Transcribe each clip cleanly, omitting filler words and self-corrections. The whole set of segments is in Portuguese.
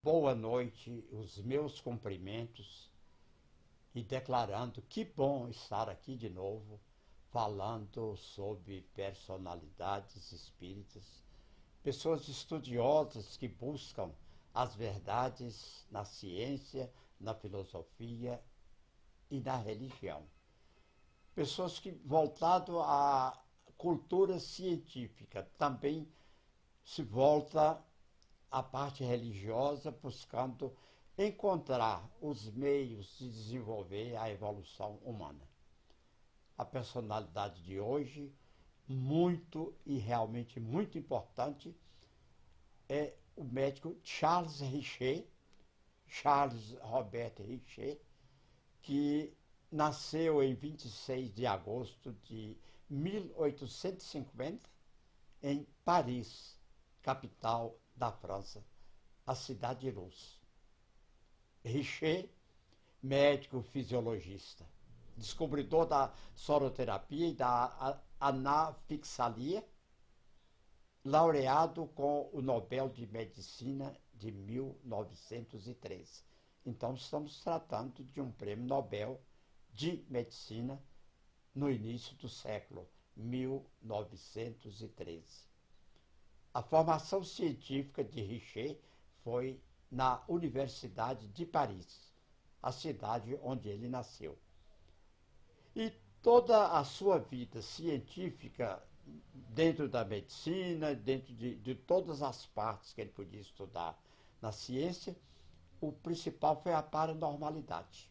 boa noite, os meus cumprimentos e declarando que bom estar aqui de novo, falando sobre personalidades espíritas, pessoas estudiosas que buscam as verdades na ciência, na filosofia e na religião. Pessoas que, voltado à cultura científica, também se volta à parte religiosa, buscando encontrar os meios de desenvolver a evolução humana. A personalidade de hoje, muito e realmente muito importante, é o médico Charles Richet, Charles Robert Richet, que nasceu em 26 de agosto de 1850 em Paris, capital da França, a cidade de luz. Richet, médico fisiologista, descobridor da soroterapia e da anafixalia, laureado com o Nobel de Medicina de 1913. Então, estamos tratando de um prêmio Nobel de Medicina no início do século 1913. A formação científica de Richet foi na Universidade de Paris, a cidade onde ele nasceu. E toda a sua vida científica, dentro da medicina, dentro de todas as partes que ele podia estudar na ciência, o principal foi a paranormalidade.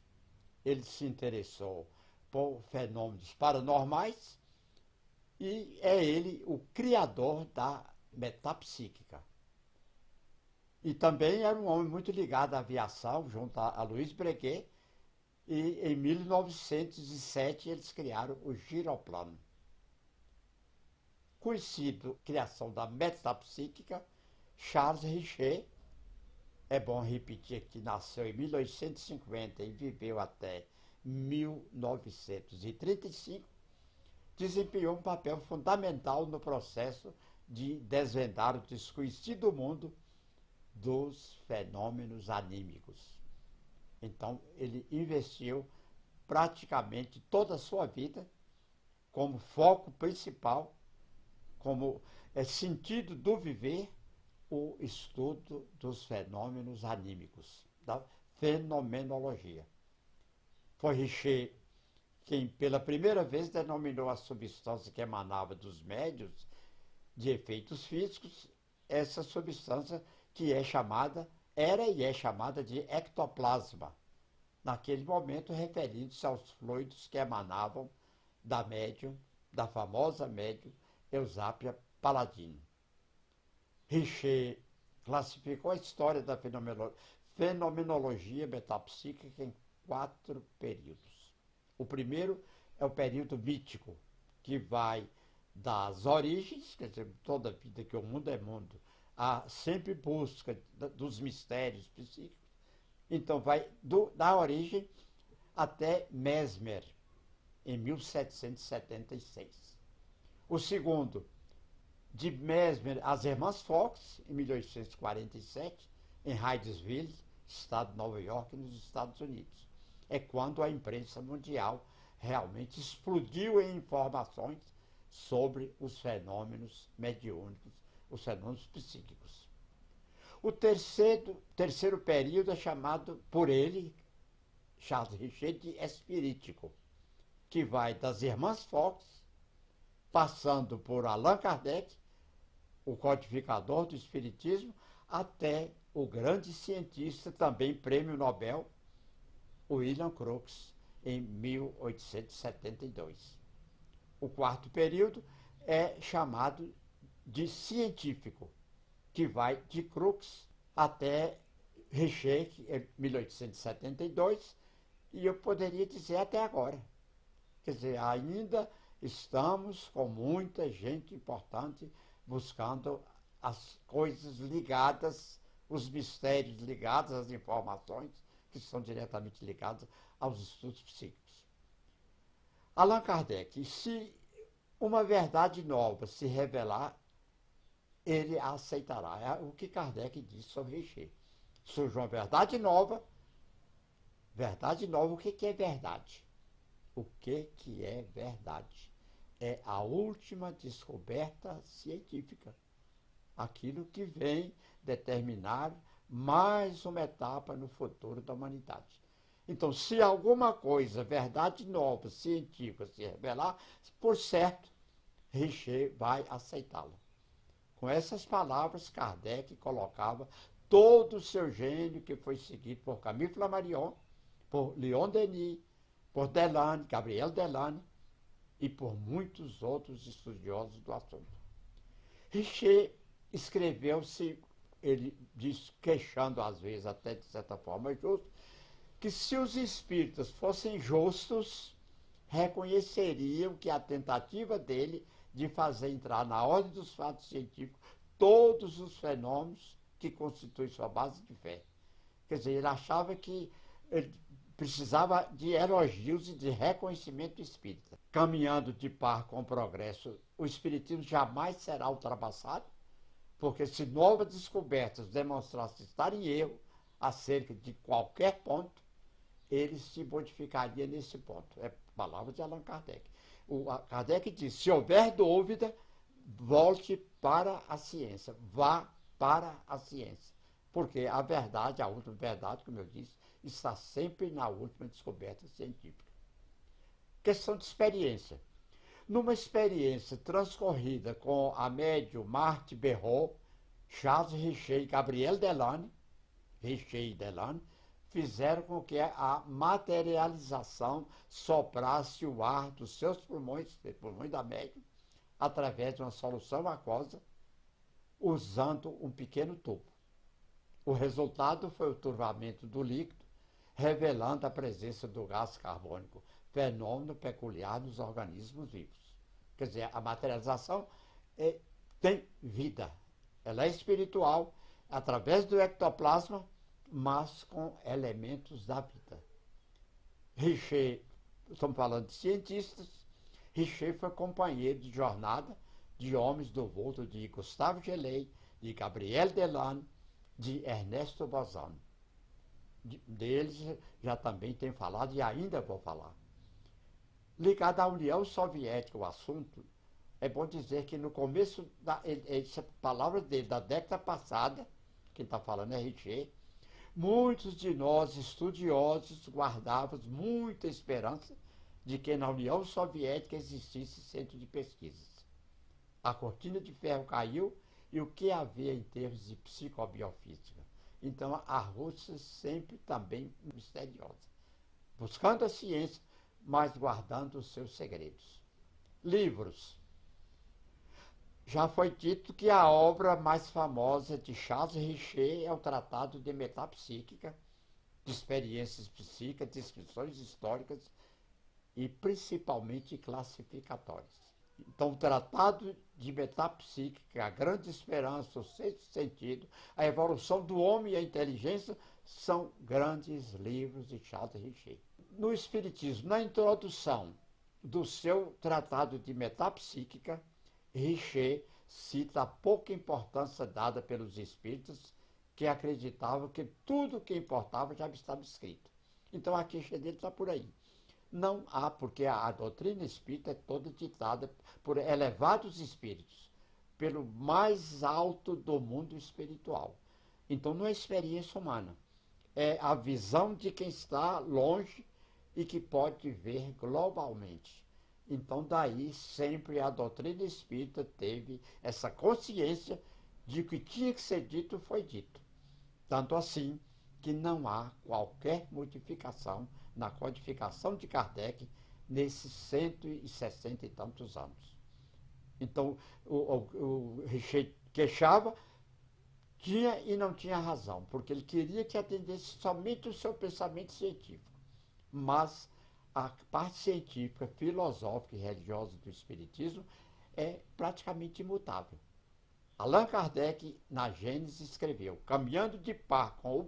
Ele se interessou por fenômenos paranormais e é ele o criador da metapsíquica. E também era um homem muito ligado à aviação, junto a Louis Breguet, e em 1907 eles criaram o giroplano. Conhecido criação da metapsíquica, Charles Richet, é bom repetir que nasceu em 1850 e viveu até 1935, desempenhou um papel fundamental no processo de desvendar o desconhecido mundo dos fenômenos anímicos. Então, ele investiu praticamente toda a sua vida como foco principal, como sentido do viver, o estudo dos fenômenos anímicos, da fenomenologia. Foi Richet quem, pela primeira vez, denominou a substância que emanava dos médiuns de efeitos físicos, essa substância que era e é chamada de ectoplasma, naquele momento referindo-se aos fluidos que emanavam da médium, da famosa médium Eusápia Paladino. Richet classificou a história da fenomenologia metapsíquica em 4 períodos. O primeiro é o período mítico, que vai das origens, quer dizer, toda a vida que o mundo é mundo, a sempre busca dos mistérios psíquicos. Então vai da origem até Mesmer, em 1776. O segundo, de Mesmer às Irmãs Fox, em 1847, em Hydesville, estado de Nova York, nos Estados Unidos. É quando a imprensa mundial realmente explodiu em informações sobre os fenômenos mediúnicos, os fenômenos psíquicos. O terceiro período é chamado por ele, Charles Richet, de espirítico, que vai das Irmãs Fox, passando por Allan Kardec, o codificador do espiritismo, até o grande cientista, também prêmio Nobel, William Crookes, em 1872. O quarto período é chamado de científico, que vai de Crookes até Richet, em 1872, e eu poderia dizer até agora. Quer dizer, ainda estamos com muita gente importante buscando as coisas ligadas, os mistérios ligados, as informações que são diretamente ligadas aos estudos psíquicos. Allan Kardec, se uma verdade nova se revelar, ele a aceitará. É o que Kardec diz sobre Richet. surge uma verdade nova. Verdade nova, o que é verdade? O que é verdade? É a última descoberta científica. Aquilo que vem determinar mais uma etapa no futuro da humanidade. Então, se alguma coisa, verdade nova, científica, se revelar, por certo, Richer vai aceitá-la. Com essas palavras, Kardec colocava todo o seu gênio, que foi seguido por Camille Flammarion, por Leon Denis, por Delane, Gabriel Delane, e por muitos outros estudiosos do assunto. Richer escreveu-se, ele diz, queixando às vezes até de certa forma justo, que se os espíritas fossem justos, reconheceriam que a tentativa dele de fazer entrar na ordem dos fatos científicos todos os fenômenos que constituem sua base de fé. Quer dizer, ele achava que ele precisava de elogios e de reconhecimento espírita. Caminhando de par com o progresso, o espiritismo jamais será ultrapassado, porque se novas descobertas demonstrassem estar em erro acerca de qualquer ponto, ele se modificaria nesse ponto. É palavra de Allan Kardec. Kardec diz, se houver dúvida, volte para a ciência, vá para a ciência. Porque a verdade, a última verdade, como eu disse, está sempre na última descoberta científica. Questão de experiência. Numa experiência transcorrida com a médium Marthe Berrault, Charles Richer e Gabriel Delane, Richer e Delane, fizeram com que a materialização soprasse o ar dos seus pulmões da médium, através de uma solução aquosa, usando um pequeno tubo. O resultado foi o turvamento do líquido, revelando a presença do gás carbônico, fenômeno peculiar nos organismos vivos. Quer dizer, a materialização tem vida. Ela é espiritual, através do ectoplasma, mas com elementos da vida. Richer, estamos falando de cientistas, Richer foi companheiro de jornada de homens do vulto de Gustave Gelée, de Gabriel Delane, de Ernesto Bozano. Deles já também tenho falado e ainda vou falar. Ligado à União Soviética, o assunto, é bom dizer que no começo, essa palavra dele, da década passada, quem está falando é Richer, muitos de nós, estudiosos, guardávamos muita esperança de que na União Soviética existisse centro de pesquisas. A cortina de ferro caiu e o que havia em termos de psicobiofísica? Então, a Rússia sempre também misteriosa, buscando a ciência, mas guardando os seus segredos. Livros. Já foi dito que a obra mais famosa de Charles Richer é o Tratado de Metapsíquica, de experiências psíquicas, descrições históricas e principalmente classificatórias. Então, o Tratado de Metapsíquica, a Grande Esperança, o Sexto Sentido, a Evolução do Homem e a Inteligência são grandes livros de Charles Richer. No Espiritismo, na introdução do seu Tratado de Metapsíquica, Richer cita a pouca importância dada pelos espíritas que acreditavam que tudo o que importava já estava escrito. Então a queixa dele está por aí. Não há, porque a doutrina espírita é toda ditada por elevados espíritos, pelo mais alto do mundo espiritual. Então não é experiência humana, é a visão de quem está longe e que pode ver globalmente. Então daí sempre a doutrina espírita teve essa consciência de que tinha que ser dito foi dito. Tanto assim que não há qualquer modificação na codificação de Kardec nesses 160 e tantos anos. Então o Richer queixava, tinha e não tinha razão, porque ele queria que atendesse somente o seu pensamento científico. Mas a parte científica, filosófica e religiosa do Espiritismo é praticamente imutável. Allan Kardec, na Gênese, escreveu, caminhando de par com o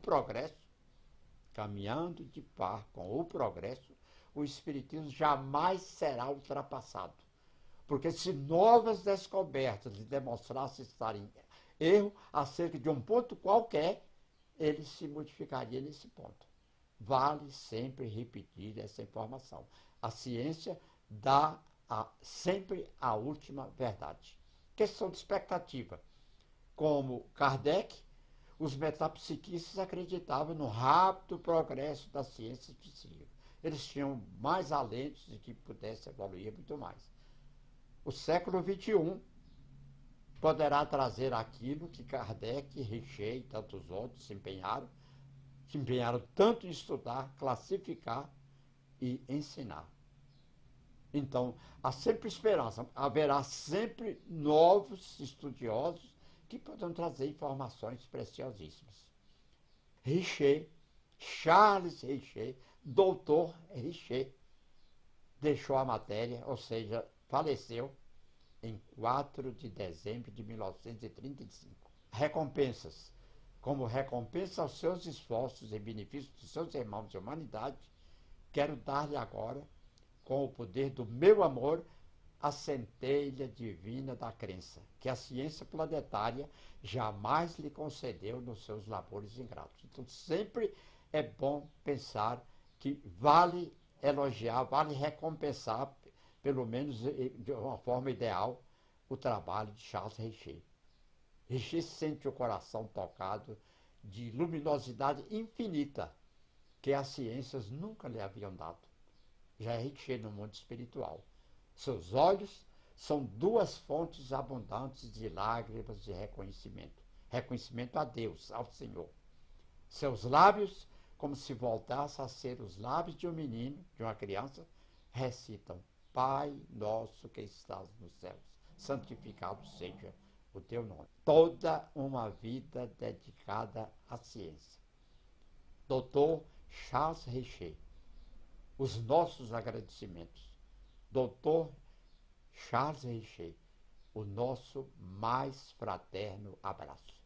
progresso, o Espiritismo jamais será ultrapassado. Porque se novas descobertas lhe demonstrassem estar em erro acerca de um ponto qualquer, ele se modificaria nesse ponto. Vale sempre repetir essa informação. A ciência dá sempre a última verdade. Questão de expectativa. Como Kardec, os metapsiquistas acreditavam no rápido progresso da ciência psíquica. Eles tinham mais alentos de que pudesse evoluir muito mais. O século XXI poderá trazer aquilo que Kardec, Richer e tantos outros se empenharam tanto em estudar, classificar e ensinar. Então, há sempre esperança, haverá sempre novos estudiosos que poderão trazer informações preciosíssimas. Richer, Charles Richer, doutor Richer, deixou a matéria, ou seja, faleceu em 4 de dezembro de 1935. Recompensas. Como recompensa aos seus esforços em benefício dos seus irmãos de humanidade, quero dar-lhe agora, com o poder do meu amor, a centelha divina da crença, que a ciência planetária jamais lhe concedeu nos seus labores ingratos. Então, sempre é bom pensar que vale elogiar, vale recompensar, pelo menos de uma forma ideal, o trabalho de Charles Richer. Richer sente o coração tocado de luminosidade infinita que as ciências nunca lhe haviam dado. Já é Richer no mundo espiritual. Seus olhos são duas fontes abundantes de lágrimas de reconhecimento. Reconhecimento a Deus, ao Senhor. Seus lábios, como se voltassem a ser os lábios de um menino, de uma criança, recitam: Pai nosso que estás nos céus, santificado seja o teu nome. Toda uma vida dedicada à ciência. Doutor Charles Richer, os nossos agradecimentos. Doutor Charles Richer, o nosso mais fraterno abraço.